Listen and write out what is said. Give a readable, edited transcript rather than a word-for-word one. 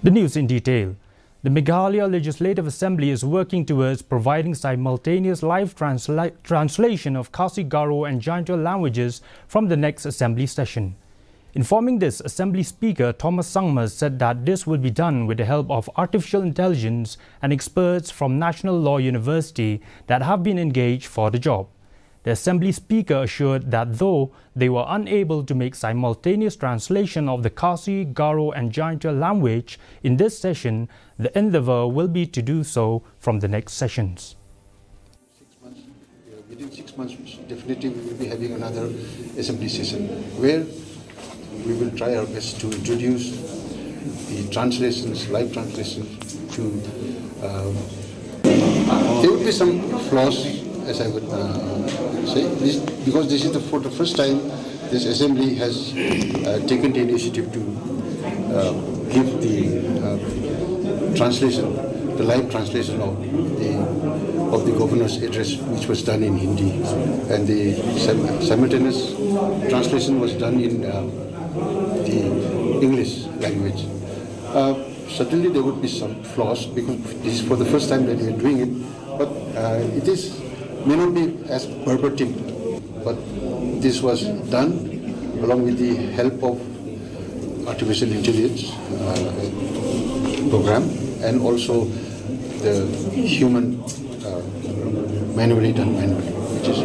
The news in detail. The Meghalaya Legislative Assembly is working towards providing simultaneous live translation of Khasi, Garo and Jaintia languages from the next Assembly session. Informing this, Assembly Speaker Thomas Sangmas said that this will be done with the help of artificial intelligence and experts from National Law University that have been engaged for the job. The Assembly Speaker assured that though they were unable to make simultaneous translation of the Khasi, Garo and Jaintia language in this session, the endeavour will be to do so from the next sessions. 6 months, within 6 months, definitely we will be having another Assembly session where we will try our best to introduce the translations, live translations to... there will be some flaws, as I would say, because this is for the first time this Assembly has taken the initiative to give the translation, the live translation of the governor's address, which was done in Hindi, and the simultaneous translation was done in the English language. Certainly there would be some flaws because this is for the first time that we are doing it, but it may not be as verbatim, but this was done along with the help of artificial intelligence program and also the human manually done manually, which is